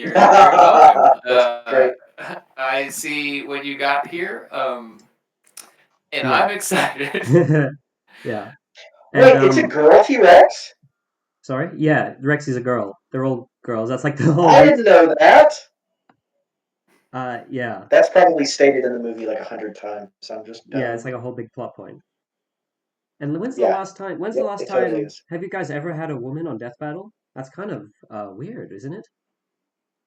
You're very welcome. That's great. I see what you got here, and Yeah. I'm excited. Yeah. Wait, And it's a girl T-Rex? sorry? Yeah, Rexy's a girl. They're all girls. That's like the whole I didn't know that. yeah. That's probably stated in the movie like 100 times. So I'm just dumb. Yeah, it's like a whole big plot point. And when's the Yeah. last time Yep, it totally is. have you guys ever had a woman on Death Battle? That's kind of weird, isn't it?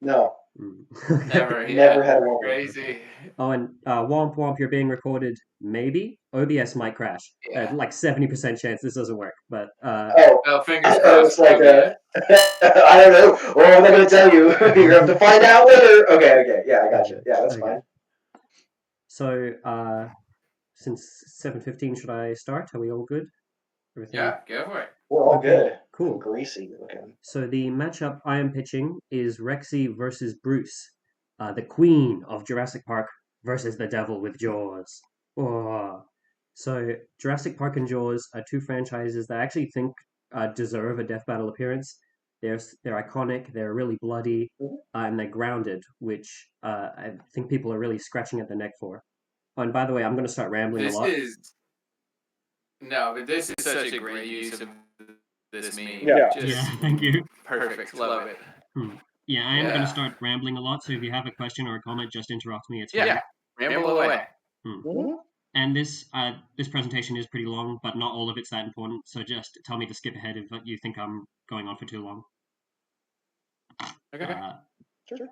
No, Never, never yeah. had a woman. Crazy. Oh, and womp womp, you're being recorded. Maybe OBS might crash. Yeah. Like 70% chance this doesn't work. But Oh, fingers It crossed. was like OBS. I don't know. Well, I'm not going to tell you. You're going to have to find out later. Okay. Yeah, I got you. Yeah, that's fine. So, since 7:15, should I start? Are we all good? Everything? Yeah, go for it. We're all good. Cool. I'm greasy looking. So the matchup I am pitching is Rexy versus Bruce, the Queen of Jurassic Park versus the Devil with Jaws. Oh. So Jurassic Park and Jaws are two franchises that I actually think deserve a Death Battle appearance. They're iconic, they're really bloody, and they're grounded, which I think people are really scratching at the neck for. Oh, and by the way, I'm going to start rambling a lot. But this is such a great use of this meme. Yeah. Thank you. Perfect. Love it. Yeah, I am going to start rambling a lot, so if you have a question or a comment, just interrupt me. It's fine. Yeah, ramble away. And this presentation is pretty long, but not all of it's that important, so just tell me to skip ahead if you think I'm going on for too long. Okay. Sure.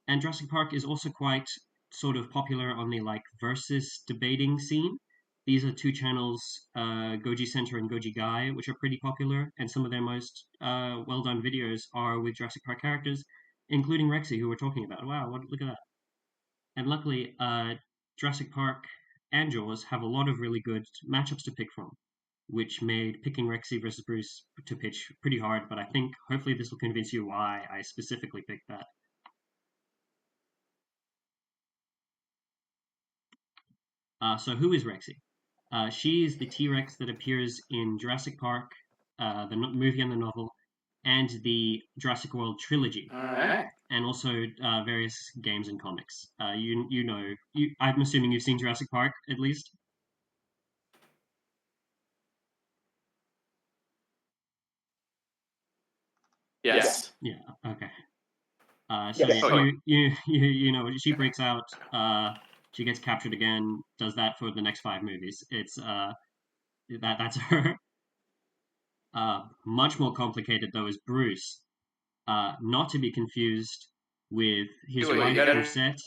And Jurassic Park is also quite sort of popular on the versus debating scene. These are two channels, Goji Center and Goji Guy, which are pretty popular, and some of their most well-done videos are with Jurassic Park characters, including Rexy, who we're talking about. Wow, look at that. And luckily, Jurassic Park and Jaws have a lot of really good matchups to pick from, which made picking Rexy versus Bruce to pitch pretty hard, but I think hopefully this will convince you why I specifically picked that. So who is Rexy? She is the T-Rex that appears in Jurassic Park, the movie and the novel, and the Jurassic World trilogy. All right. And also various games and comics. I'm assuming you've seen Jurassic Park at least. Yes. Yeah. Okay. Yes. You know she breaks out. She gets captured again. Does that for the next 5 movies. It's that's her. Much more complicated though is Bruce. Not to be confused with his wife Brusette,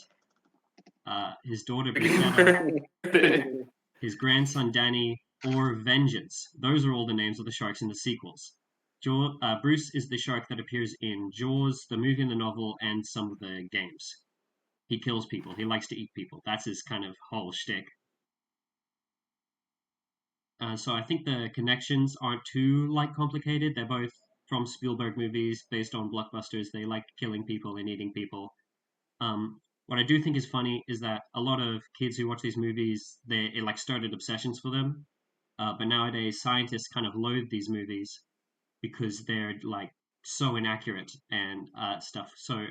his daughter Brusetta, his grandson Danny, or Vengeance. Those are all the names of the sharks in the sequels. Bruce is the shark that appears in Jaws, the movie and the novel, and some of the games. He kills people. He likes to eat people. That's his kind of whole shtick. So I think the connections aren't too complicated. They're both from Spielberg movies based on blockbusters. They like killing people and eating people. What I do think is funny is that a lot of kids who watch these movies, it started obsessions for them. But nowadays, scientists kind of loathe these movies because they're so inaccurate and stuff. So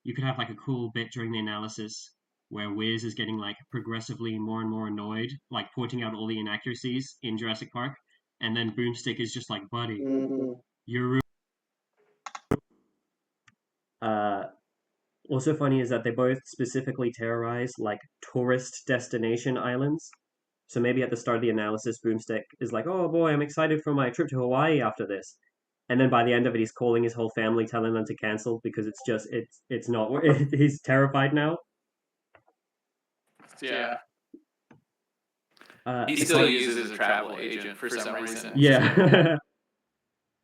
you could have a cool bit during the analysis where Wiz is getting progressively more and more annoyed, pointing out all the inaccuracies in Jurassic Park, and then Boomstick is just like, buddy, you're also funny is that they both specifically terrorize tourist destination islands. So maybe at the start of the analysis, Boomstick is like, "Oh boy, I'm excited for my trip to Hawaii after this," and then by the end of it, he's calling his whole family, telling them to cancel because it's not. He's terrified now. Yeah. He still uses a travel agent for some reason. Yeah.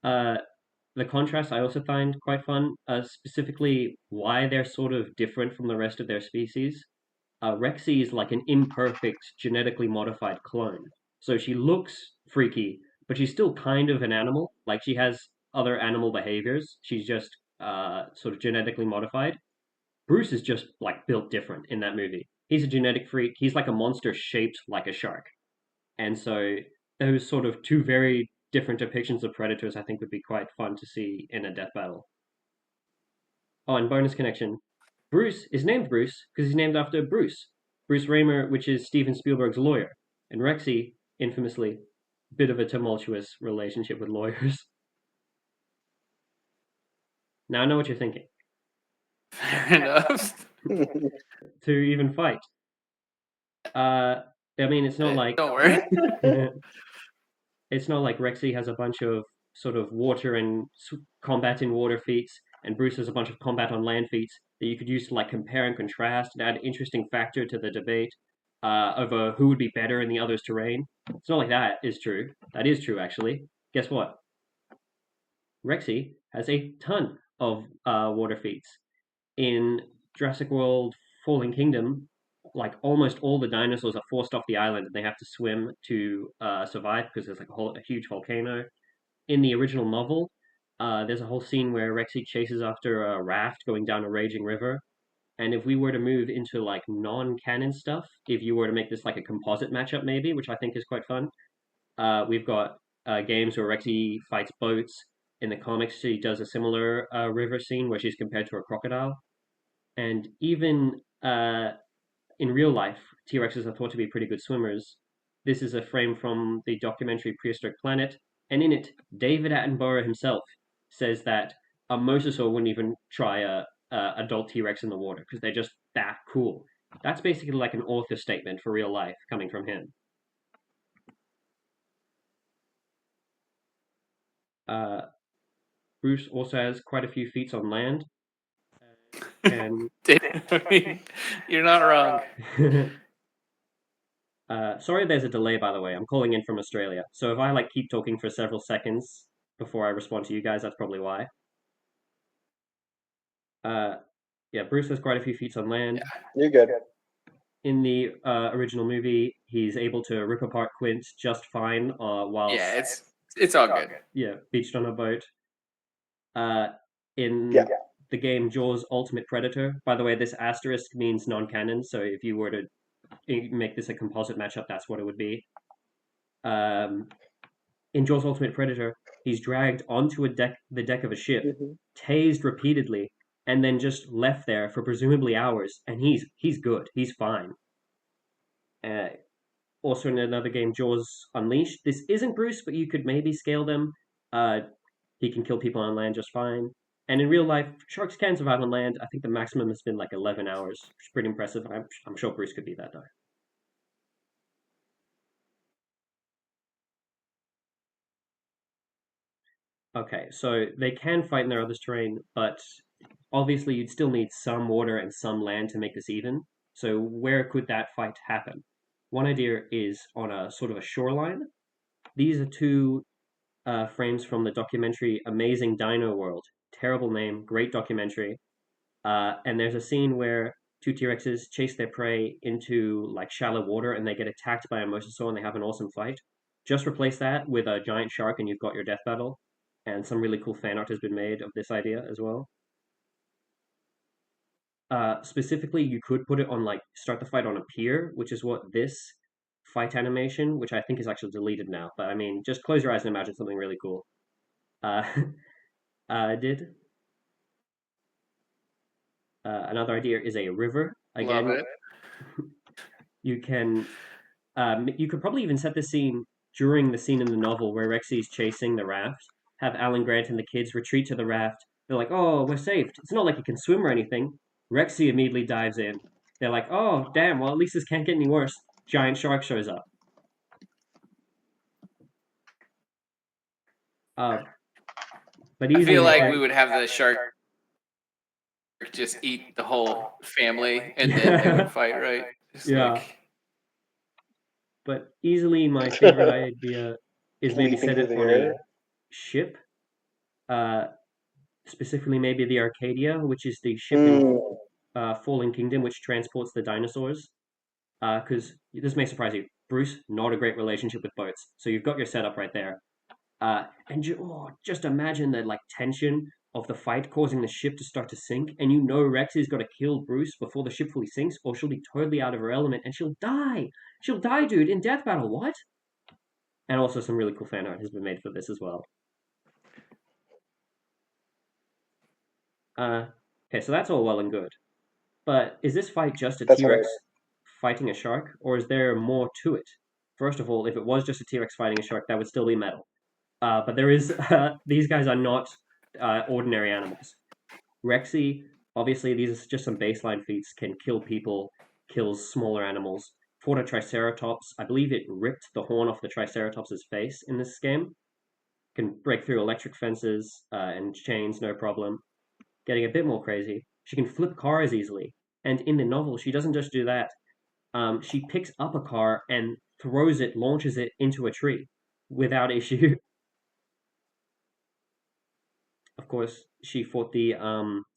The contrast I also find quite fun, specifically why they're sort of different from the rest of their species. Rexy is like an imperfect, genetically modified clone. So she looks freaky, but she's still kind of an animal. She has other animal behaviors. She's just sort of genetically modified. Bruce is just built different in that movie. He's a genetic freak. He's like a monster shaped like a shark. And so those sort of two very different depictions of predators I think would be quite fun to see in a death battle. Oh, and bonus connection. Bruce is named Bruce because he's named after Bruce Raymer, which is Steven Spielberg's lawyer, and Rexy, infamously, bit of a tumultuous relationship with lawyers. Now I know what you're thinking. Fair enough. To even fight. I mean, it's not like Don't worry. it's not like Rexy has a bunch of sort of water and combat in water feats, and Bruce has a bunch of combat on land feats that you could use to like compare and contrast and add interesting factor to the debate over who would be better in the other's terrain. It's not like that is true. That is true, actually. Guess what? Rexy has a ton of water feats. In Jurassic World Fallen Kingdom, like almost all the dinosaurs are forced off the island and they have to swim to survive because there's like a huge volcano. In the original novel, there's a whole scene where Rexy chases after a raft going down a raging river. And if we were to move into like non-canon stuff, if you were to make this like a composite matchup, maybe, which I think is quite fun, we've got games where Rexy fights boats. In the comics, she does a similar river scene where she's compared to a crocodile. And even in real life, T Rexes are thought to be pretty good swimmers. This is a frame from the documentary Prehistoric Planet, and in it, David Attenborough himself says that a mosasaur wouldn't even try a adult T Rex in the water because they're just that cool. That's basically like an author statement for real life coming from him. Uh, Bruce also has quite a few feats on land, and I mean, you're not wrong. sorry, there's a delay, by the way. I'm calling in from Australia. So if I like keep talking for several seconds before I respond to you guys, that's probably why. Uh, yeah, Bruce has quite a few feats on land. You're good. In the original movie, he's able to rip apart Quint just fine, whilst Yeah, it's all good. beached on a boat. In Yeah. the game Jaws Ultimate Predator, by the way, this asterisk means non-canon. So if you were to make this a composite matchup, that's what it would be. In Jaws Ultimate Predator, he's dragged onto the deck of a ship, tased repeatedly, and then just left there for presumably hours. And he's good. He's fine. Uh, Also in another game, Jaws Unleashed. This isn't Bruce, but you could maybe scale them. He can kill people on land just fine. And in real life, sharks can survive on land. I think the maximum has been like 11 hours, which is pretty impressive. I'm sure Bruce could beat that though. Okay, so they can fight in their other's terrain, but obviously you'd still need some water and some land to make this even. So where could that fight happen? One idea is on a sort of a shoreline. These are two frames from the documentary Amazing Dino World. Terrible name, great documentary. And there's a scene where two T-Rexes chase their prey into like shallow water and they get attacked by a mosasaur and they have an awesome fight. Just replace that with a giant shark and you've got your death battle. And some really cool fan art has been made of this idea as well. Specifically, you could put it on like start the fight on a pier, which is what this fight animation, which I think is actually deleted now. But I mean, just close your eyes and imagine something really cool. Uh, did Another idea is a river. Again, Love it. you could probably even set the scene during the scene in the novel where Rexy's chasing the raft. Have Alan Grant and the kids retreat to the raft. They're like, "Oh, we're saved." It's not like you can swim or anything. Rexy immediately dives in. They're like, "Oh, damn! Well, at least this can't get any worse." Giant shark shows up. Uh, but I easily, feel like we would have the shark just eat the whole family, and then they would fight, right? Just Yeah. like But easily, my favorite idea is maybe set it on a ship. Uh, Specifically, maybe the Arcadia, which is the ship in Fallen Kingdom, which transports the dinosaurs. Because this may surprise you, Bruce, not a great relationship with boats. So you've got your setup right there. Just imagine the like tension of the fight causing the ship to start to sink, and you know Rex has got to kill Bruce before the ship fully sinks, or she'll be totally out of her element and she'll die. She'll die, dude, in death battle. What? And also some really cool fan art has been made for this as well. Okay, so that's all well and good. But is this fight just a That's T-Rex hilarious. fighting a shark, or is there more to it? First of all, if it was just a T-Rex fighting a shark, that would still be metal. But there is these guys are not ordinary animals. Rexy, obviously, these are just some baseline feats. Can kill people, kills smaller animals. Fought a Triceratops. I believe it ripped the horn off the Triceratops's face in this game. Can break through electric fences and chains, no problem. Getting a bit more crazy, she can flip cars easily. And in the novel, she doesn't just do that. She picks up a car and throws it, launches it into a tree without issue. Of course, she fought the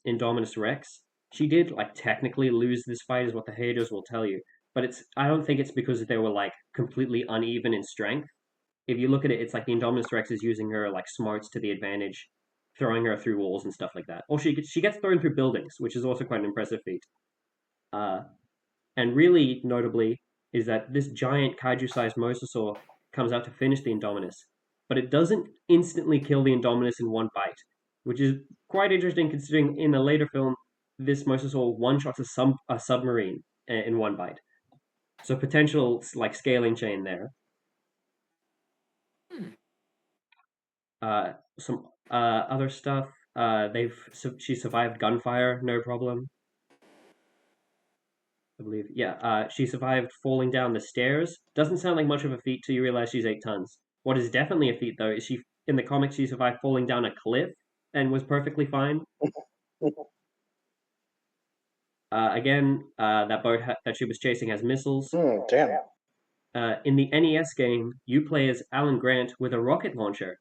Indominus Rex. She did like technically lose this fight, is what the haters will tell you. But I don't think it's because they were like completely uneven in strength. If you look at it, it's like the Indominus Rex is using her like smarts to the advantage, throwing her through walls and stuff like that. Or she gets thrown through buildings, which is also quite an impressive feat. Uh, and really notably is that this giant kaiju-sized mosasaur comes out to finish the Indominus, but it doesn't instantly kill the Indominus in one bite, which is quite interesting considering in a later film this mosasaur one-shots a submarine in one bite. So potential like scaling chain there. Some other stuff. She survived gunfire, no problem. I believe. Yeah, she survived falling down the stairs. Doesn't sound like much of a feat till you realize she's 8 tons. What is definitely a feat, though, is she in the comics she survived falling down a cliff and was perfectly fine. Again, that boat that she was chasing has missiles. Damn. In the NES game, you play as Alan Grant with a rocket launcher.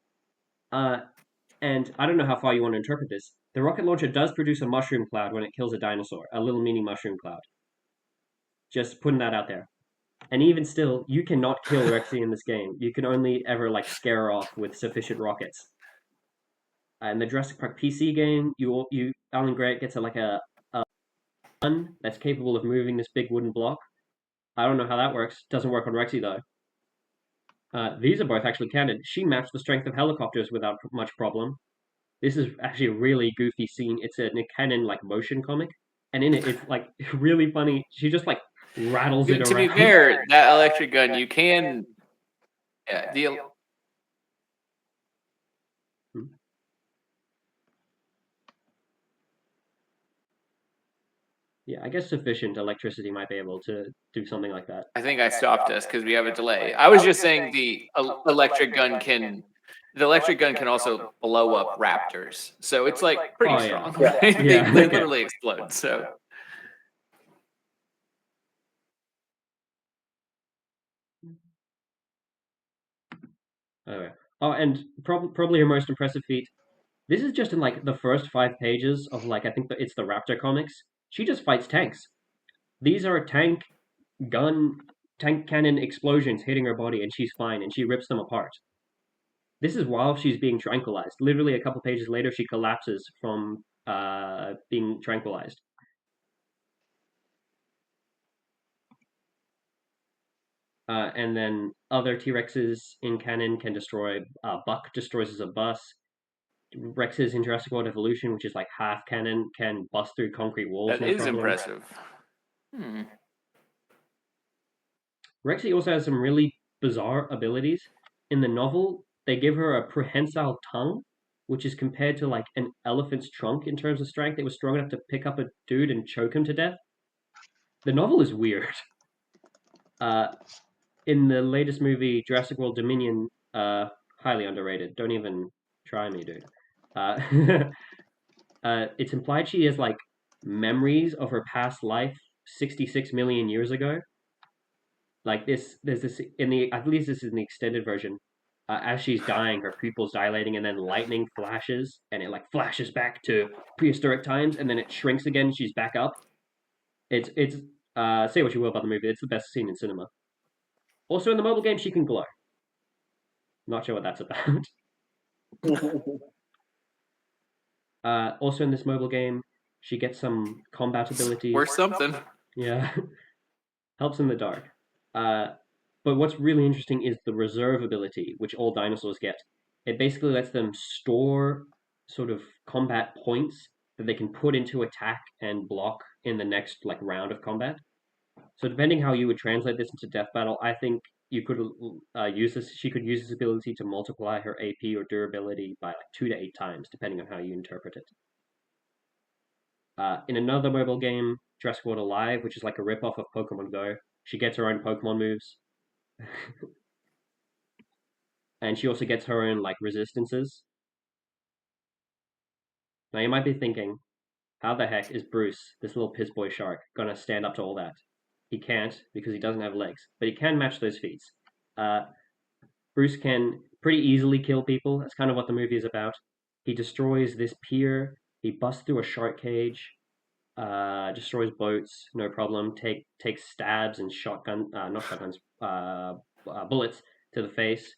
And I don't know how far you want to interpret this. The rocket launcher does produce a mushroom cloud when it kills a dinosaur, a little mini mushroom cloud. Just putting that out there. And even still, you cannot kill Rexy in this game. You can only ever like scare her off with sufficient rockets. In the Jurassic Park PC game, you Alan Grant gets a gun that's capable of moving this big wooden block. I don't know how that works. Doesn't work on Rexy though. These are both actually canon. She maps the strength of helicopters without much problem. This is actually a really goofy scene. It's a Nick Cannon like motion comic, and in it, it's like really funny. She just like rattles it To be around. fair, that electric gun, you can. Yeah, Yeah, I guess sufficient electricity might be able to do something like that. I think I stopped us because we have a delay. I was just saying electric gun can. The electric gun can also blow up raptors, so it's like pretty Oh, yeah. strong. Yeah. Right? Yeah, They okay. literally explode. So Okay. Oh, and probably her most impressive feat. This is just in like the first 5 pages of like I think it's the Raptor comics. She just fights tanks. These are gun, tank cannon explosions hitting her body, and she's fine, and she rips them apart. This is while she's being tranquilized. Literally, a couple pages later, she collapses from being tranquilized. And then other T-Rexes in canon can destroy. Buck destroys a bus. Rexes in Jurassic World Evolution, which is like half canon, can bust through concrete walls. that No is problem. impressive. Hmm. Rexy also has some really bizarre abilities. In the novel, they give her a prehensile tongue, which is compared to like an elephant's trunk in terms of strength. It was strong enough to pick up a dude and choke him to death. The novel is weird. In the latest movie, Jurassic World Dominion, highly underrated. Don't even try me, dude. Uh, it's implied she has like memories of her past life 66 million years ago. Like there's this in the at least this is in the extended version. As she's dying, her pupils dilating, and then lightning flashes, and it like flashes back to prehistoric times, and then it shrinks again. She's back up. It's say what you will about the movie. It's the best scene in cinema. Also in the mobile game, she can glow. Not sure what that's about. Also in this mobile game, she gets some combat abilities. Worth something. Yeah, helps in the dark. Uh, but what's really interesting is the reserve ability, which all dinosaurs get. It basically lets them store sort of combat points that they can put into attack and block in the next like round of combat. So depending how you would translate this into Death Battle, I think you could use this. She could use this ability to multiply her AP or durability by like 2 to 8 times, depending on how you interpret it. In another mobile game, Jurassic World Alive, which is like a ripoff of Pokemon Go, she gets her own Pokemon moves, and she also gets her own like resistances. Now you might be thinking, how the heck is Bruce, this little piss boy shark, gonna stand up to all that? He can't because he doesn't have legs, but he can match those feats. Uh, Bruce can pretty easily kill people. That's kind of what the movie is about. He destroys this pier. He busts through a shark cage. Destroys boats, no problem. Takes stabs and not shotguns, bullets to the face.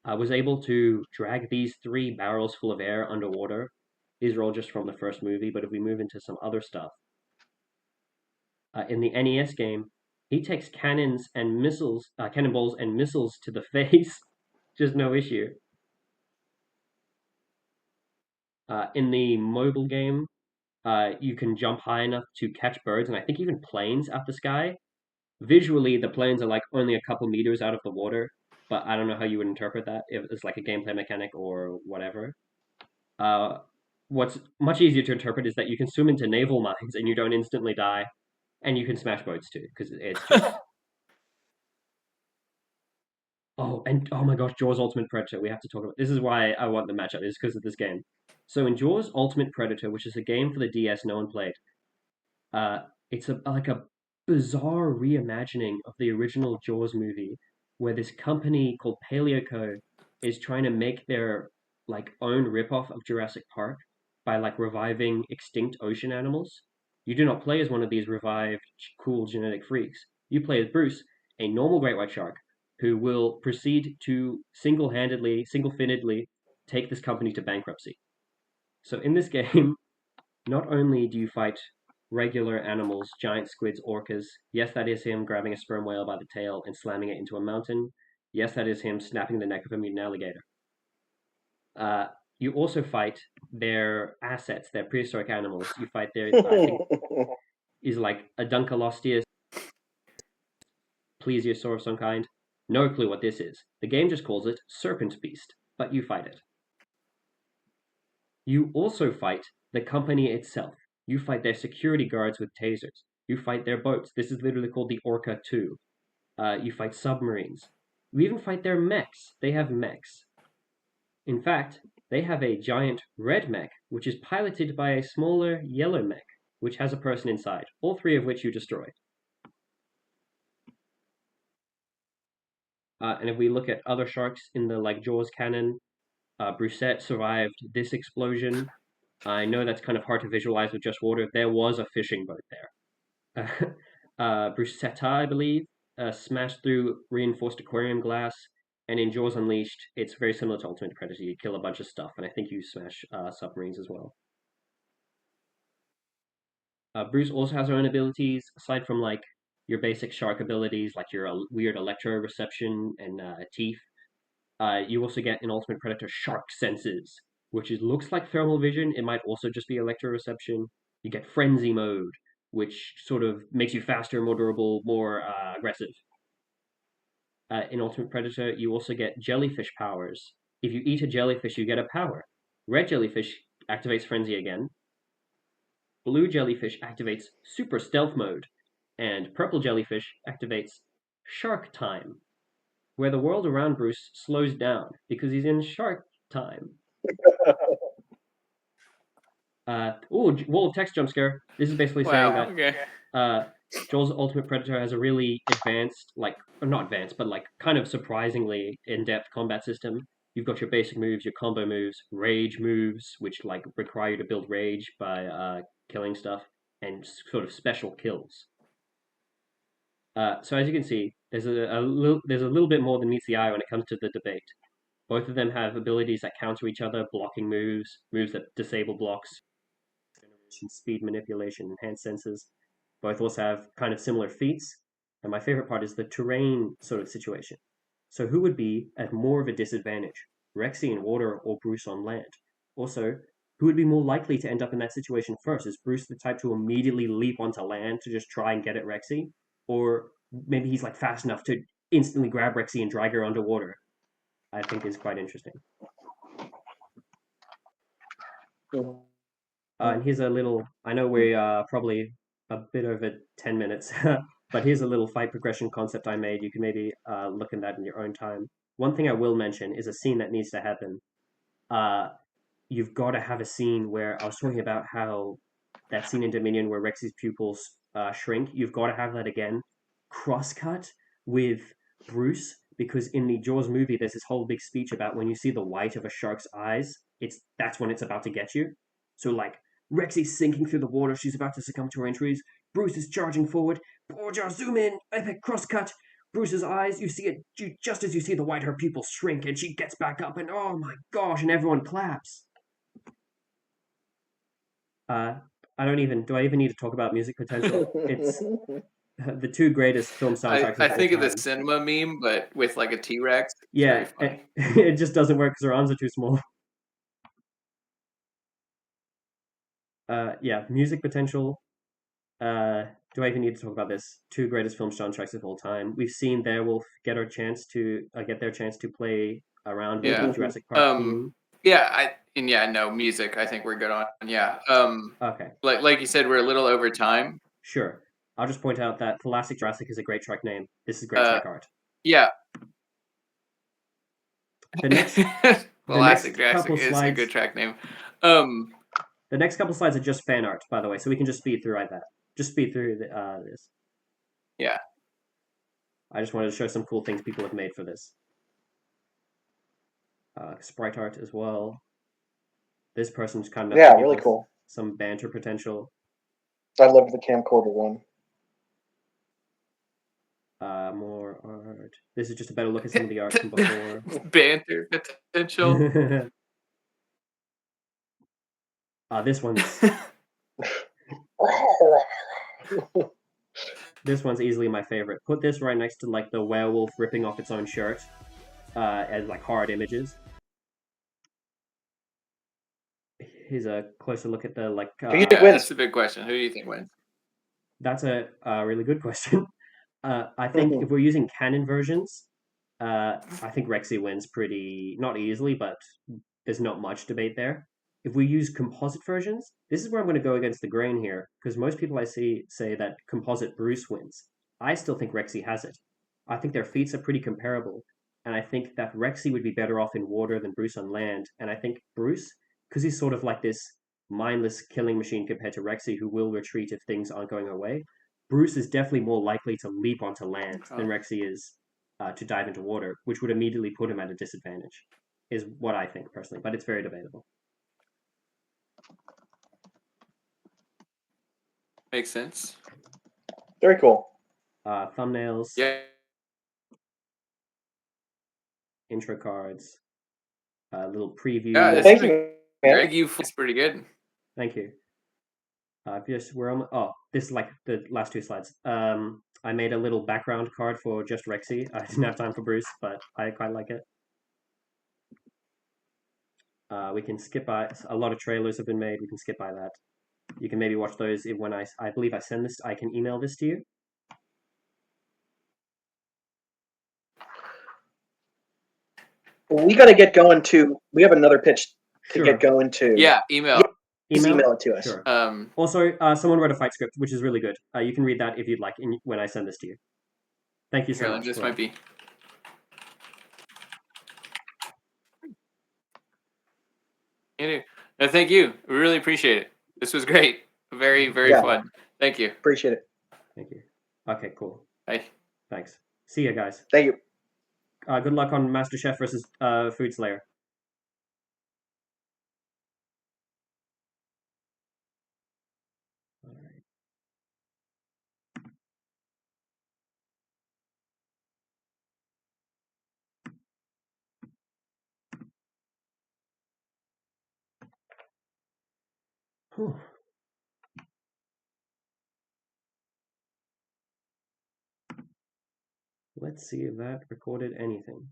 Was able to drag these 3 barrels full of air underwater. These are all just from the first movie, but if we move into some other stuff, in the NES game, he takes cannonballs and missiles to the face, just no issue. In the mobile game, you can jump high enough to catch birds and I think even planes out the sky. Visually, the planes are like only a couple meters out of the water, but I don't know how you would interpret that, if it's like a gameplay mechanic or whatever. Uh, what's much easier to interpret is that you can swim into naval mines and you don't instantly die, and you can smash boats too, because it's just. Oh, and oh my gosh, Jaws Ultimate Predator. We have to talk about this. Is why I want the matchup, is because of this game. So in Jaws Ultimate Predator, which is a game for the DS no one played, Uh, it's like a bizarre reimagining of the original Jaws movie, where this company called Paleoco is trying to make their like own ripoff of Jurassic Park by like reviving extinct ocean animals. You do not play as one of these revived cool genetic freaks. You play as Bruce, a normal great white shark, who will proceed to single-handedly, single-finnedly take this company to bankruptcy. So in this game, not only do you fight regular animals, giant squids, orcas. Yes, that is him grabbing a sperm whale by the tail and slamming it into a mountain. Yes, that is him snapping the neck of a mutant alligator. You also fight their assets, their prehistoric animals. You fight their, I think, is like a Dunkleosteus, plesiosaur of some kind. No clue what this is. The game just calls it Serpent Beast, but you fight it. You also fight the company itself. You fight their security guards with tasers. You fight their boats. This is literally called the Orca 2. You fight submarines. You even fight their mechs. They have mechs. In fact, they have a giant red mech, which is piloted by a smaller yellow mech, which has a person inside, all 3 of which you destroy. And if we look at other sharks in the like Jaws canon, Brusette survived this explosion. I know that's kind of hard to visualize with just water. There was a fishing boat there. Bruschetta, I believe, smashed through reinforced aquarium glass. And in Jaws Unleashed, it's very similar to Ultimate Predator. You kill a bunch of stuff, and I think you smash submarines as well. Bruce also has her own abilities, aside from like your basic shark abilities, like your weird electroreception and teeth. You also get in Ultimate Predator shark senses, which looks like thermal vision. It might also just be electroreception. You get frenzy mode, which sort of makes you faster, more durable, more aggressive. In Ultimate Predator, you also get jellyfish powers. If you eat a jellyfish, you get a power. Red jellyfish activates frenzy again. Blue jellyfish activates super stealth mode. And purple jellyfish activates shark time, where the world around Bruce slows down because he's in shark time. Wall of text jump scare. This is basically saying that Okay. Joel's Ultimate Predator has a really advanced, like, or not advanced, but like kind of surprisingly in-depth combat system. You've got your basic moves, your combo moves, rage moves, which like require you to build rage by killing stuff, and sort of special kills. So as you can see, there's there's a little bit more than meets the eye when it comes to the debate. Both of them have abilities that counter each other, blocking moves, moves that disable blocks, generation, speed manipulation, enhanced senses. Both also have kind of similar feats, and my favorite part is the terrain sort of situation. So who would be at more of a disadvantage, Rexy in water or Bruce on land? Also, who would be more likely to end up in that situation first? Is Bruce the type to immediately leap onto land to just try and get at Rexy? Or maybe he's like fast enough to instantly grab Rexy and drag her underwater? I think is quite interesting. And here's a little, I know we're probably a bit over 10 minutes, but here's a little fight progression concept I made. You can maybe look at that in your own time. One thing I will mention is a scene that needs to happen. You've got to have a scene where I was talking about how that scene in Dominion where Rexy's pupils shrink. You've got to have that again, cross-cut with Bruce, because in the Jaws movie, there's this whole big speech about when you see the white of a shark's eyes, that's when it's about to get you. So like Rexy's sinking through the water, she's about to succumb to her injuries. Bruce is charging forward. Borja, zoom in, epic cross-cut. Bruce's eyes, you see it just as you see the white, her pupils shrink, and she gets back up, and oh my gosh, and everyone claps. I don't even. Do I even need to talk about music potential? It's the two greatest film soundtracks I of all think of the time. cinema meme, but with like a T-Rex. It's Yeah, very funny. it just doesn't work because her arms are too small. Yeah, music potential. Do I even need to talk about this? Two greatest film soundtracks of all time. We've seen Werewolf get their chance to play around with Yeah. the Jurassic Park theme. No, music. I think we're good on. Yeah. Okay, Like you said, we're a little over time. sure. I'll just point out that Classic Jurassic is a great track name. This is great track art. Yeah. The next Classic Jurassic couple is a slides. good track name. The next couple slides are just fan art, by the way, so we can just speed through that. Just speed through this. Yeah. I just wanted to show some cool things people have made for this. Sprite art as well. This person's kind of really cool. Some banter potential. I loved the camcorder one. More art. This is just a better look at some of the art from before. Banter potential. This one's easily my favorite. Put this right next to like the werewolf ripping off its own shirt as like hard images. Here's a closer look at the like. That's a big question. Who do you think wins? That's a really good question. I think if we're using canon versions, I think Rexy wins pretty not easily, but there's not much debate there. If we use composite versions, this is where I'm going to go against the grain here, because most people I see say that composite Bruce wins. I still think Rexy has it. I think their feats are pretty comparable, and I think that Rexy would be better off in water than Bruce on land. And I think Bruce, because he's sort of like this mindless killing machine compared to Rexy, who will retreat if things aren't going her way, Bruce is definitely more likely to leap onto land than Rexy is to dive into water, which would immediately put him at a disadvantage, is what I think personally, but it's very debatable. Makes sense. Very cool. Thumbnails. Yeah. Intro cards. Little preview. Yeah, Thank you, man. Greg, it's pretty good. Thank you. This is like the last two slides. I made a little background card for just Rexy. I didn't have time for Bruce, but I quite like it. We can skip by a lot of trailers have been made. We can skip by that. You can maybe watch those when I believe I send this. I can email this to you. We got to get going to. We have another pitch to get going to. Yeah, email. Just email it to us. Sure. Also, someone wrote a fight script, which is really good. You can read that if you'd like when I send this to you. Thank you so much. This might be. No, thank you. We really appreciate it. This was great. Very, very fun. Thank you. Appreciate it. Thank you. Okay, cool. Bye. Thanks. See you guys. Thank you. Good luck on MasterChef versus Food Slayer. Whew. Let's see if that recorded anything.